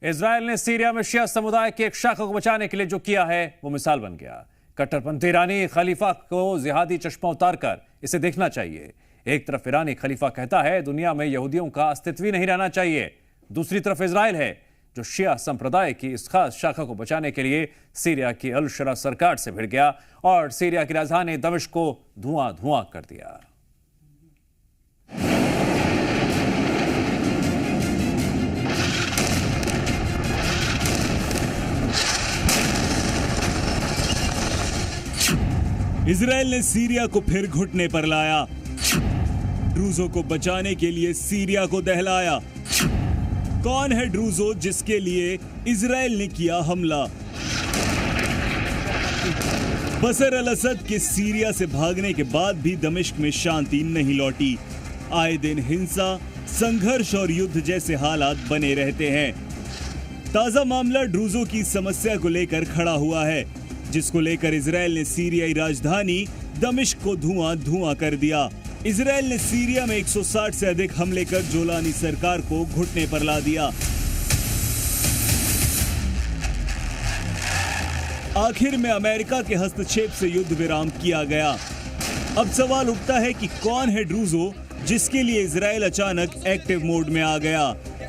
Israel ने Syria में शिया समुदाय की एक शाखा को बचाने के लिए जो किया है वो मिसाल बन गया। कट्टरपंथी ईरानी खलीफा को जिहादी चश्मा उतारकर इसे देखना चाहिए। एक तरफ ईरानी खलीफा कहता है दुनिया में यहूदियों का अस्तित्व ही नहीं रहना चाहिए, दूसरी तरफ इजरायल है जो शिया संप्रदाय की इस खास शाखा को बचाने के लिए सीरिया की अल शरा सरकार से भिड़ गया और सीरिया की राजधानी दमिश्क को धुआं धुआं कर दिया। इजरायल ने सीरिया को फिर घुटने पर लाया, ड्रूजों को बचाने के लिए सीरिया को दहलाया। कौन है ड्रूजो जिसके लिए इजरायल ने किया हमला? बशर अल असद के सीरिया से भागने के बाद भी दमिश्क में शांति नहीं लौटी। आए दिन हिंसा, संघर्ष और युद्ध जैसे हालात बने रहते हैं। ताजा मामला ड्रूजो की समस्या को लेकर खड़ा हुआ है, जिसको लेकर इजरायल ने सीरियाई राजधानी दमिश्क को धुआं धुआं कर दिया। इजरायल ने सीरिया में 160 से अधिक हमले कर जोलानी सरकार को घुटने पर ला दिया। आखिर में अमेरिका के हस्तक्षेप से युद्ध विराम किया गया। अब सवाल उठता है कि कौन है ड्रूजो जिसके लिए इजरायल अचानक एक्टिव मोड में आ गया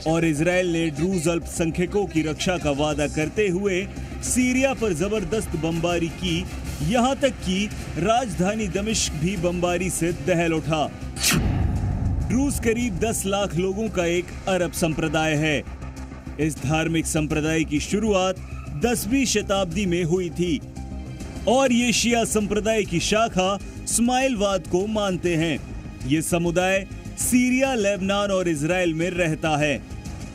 और इजरायल ने ड्रूज अल्पसंख्यकों की रक्षा का वादा करते हुए सीरिया पर जबरदस्त बमबारी की, यहां तक कि राजधानी दमिश्क भी बमबारी से दहल उठा। ड्रूज करीब 10 लाख लोगों का एक अरब संप्रदाय है। इस धार्मिक संप्रदाय की शुरुआत 10वीं शताब्दी में हुई थी और ये शिया संप्रदाय की शाखा इस्माइलवाद को मानते हैं। ये समुदाय सीरिया, लेबनान और इजरायल में रहता है।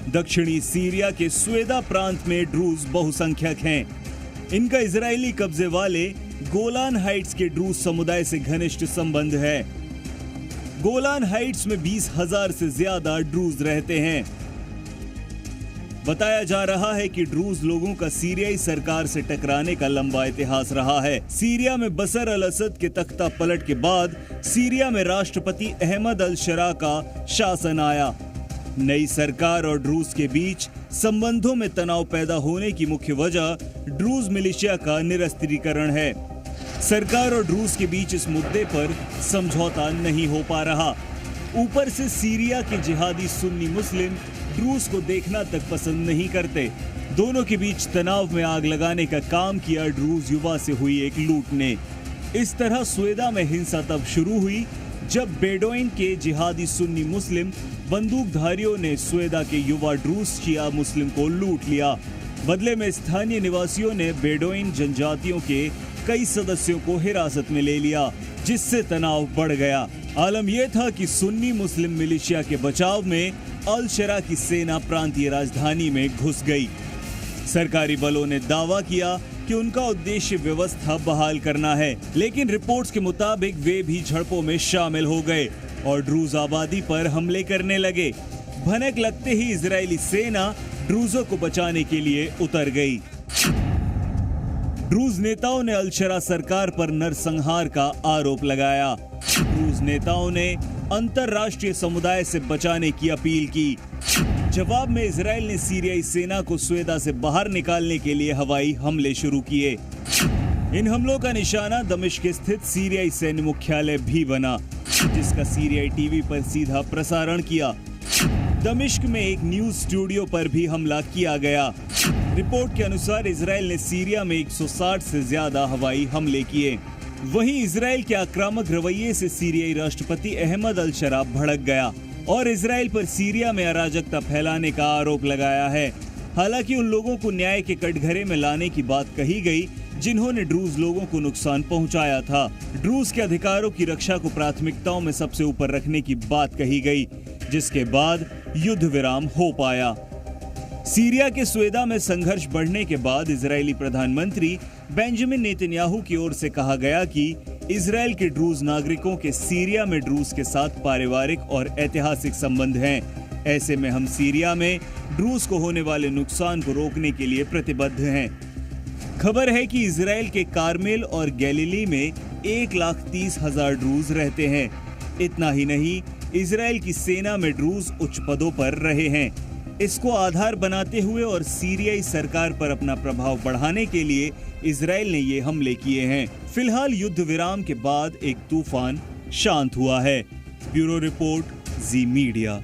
दक्षिणी सीरिया के स्वेदा प्रांत में ड्रूज बहुसंख्यक हैं। इनका इजरायली कब्जे वाले गोलान हाइट्स के ड्रूज समुदाय से घनिष्ठ संबंध है। गोलान हाइट्स में 20,000 से ज्यादा ड्रूज रहते हैं। बताया जा रहा है कि ड्रूज लोगों का सीरियाई सरकार से टकराने का लंबा इतिहास रहा है। सीरिया में बशर अल असद के तख्ता पलट के बाद सीरिया में राष्ट्रपति अहमद अल शरा का शासन आया। नई सरकार और ड्रूज के बीच संबंधों में तनाव पैदा होने की मुख्य वजह ड्रूज मिलिशिया का निरस्त्रीकरण है। सरकार और ड्रूज के बीच इस मुद्दे पर समझौता नहीं हो पा रहा। ऊपर से सीरिया के जिहादी सुन्नी मुस्लिम ड्रूज को देखना तक पसंद नहीं करते। दोनों के बीच तनाव में आग लगाने का काम किया ड्रूज युवा से हुई एक लूट ने। इस तरह स्वेदा में हिंसा तब शुरू हुई जब बेडोइन के जिहादी सुन्नी मुस्लिम बंदूकधारियों ने स्वेदा के युवा ड्रूज शिया मुस्लिम को लूट लिया। बदले में स्थानीय निवासियों ने बेडोइन जनजातियों के कई सदस्यों को हिरासत में ले लिया, जिससे तनाव बढ़ गया। आलम यह था कि सुन्नी मुस्लिम मिलिशिया के बचाव में अल शरा की सेना प्रांतीय राजधानी में घुस गई। सरकारी बलों ने दावा किया कि उनका उद्देश्य व्यवस्था बहाल करना है, लेकिन रिपोर्ट्स के मुताबिक वे भी झड़पों में शामिल हो गए और ड्रूज आबादी पर हमले करने लगे। भनक लगते ही इजरायली सेना ड्रूजों को बचाने के लिए उतर गई। ड्रूज नेताओं ने अल शरा सरकार पर नरसंहार का आरोप लगाया। ड्रूज नेताओं ने अंतरराष्ट्रीय समुदाय से बचाने की अपील की। जवाब में इजरायल ने सीरियाई सेना को स्वेदा से बाहर निकालने के लिए हवाई हमले शुरू किए। इन हमलों का निशाना दमिश्क स्थित सीरियाई सैन्य मुख्यालय भी बना, जिसका सीरियाई टीवी पर सीधा प्रसारण किया। दमिश्क में एक न्यूज स्टूडियो पर भी हमला किया गया। रिपोर्ट के अनुसार इजरायल ने सीरिया में 160 से ज्यादा हवाई हमले किए। वहीं इजरायल के आक्रामक रवैये से सीरियाई राष्ट्रपति अहमद अल शरा भड़क गया और इजरायल पर सीरिया में अराजकता फैलाने का आरोप लगाया है। हालांकि उन लोगों को न्याय के कटघरे में लाने की बात कही गई जिन्होंने ड्रूज लोगों को नुकसान पहुंचाया था। ड्रूज के अधिकारों की रक्षा को प्राथमिकताओं में सबसे ऊपर रखने की बात कही गई, जिसके बाद युद्ध विराम हो पाया। सीरिया के स्वेदा में संघर्ष बढ़ने के बाद इजरायली प्रधानमंत्री बेंजामिन नेतन्याहू की ओर से कहा गया कि इजरायल के ड्रूज नागरिकों के सीरिया में ड्रूज के साथ पारिवारिक और ऐतिहासिक संबंध हैं। ऐसे में हम सीरिया में ड्रूज को होने वाले नुकसान को रोकने के लिए प्रतिबद्ध हैं। खबर है कि इजरायल के कारमेल और गैलिली में 1,30,000 ड्रूज रहते हैं। इतना ही नहीं, इजरायल की सेना में ड्रूज उच्च पदों पर रहे हैं। इसको आधार बनाते हुए और सीरियाई सरकार पर अपना प्रभाव बढ़ाने के लिए इजराइल ने ये हमले किए हैं। फिलहाल युद्ध विराम के बाद एक तूफान शांत हुआ है। ब्यूरो रिपोर्ट, जी मीडिया।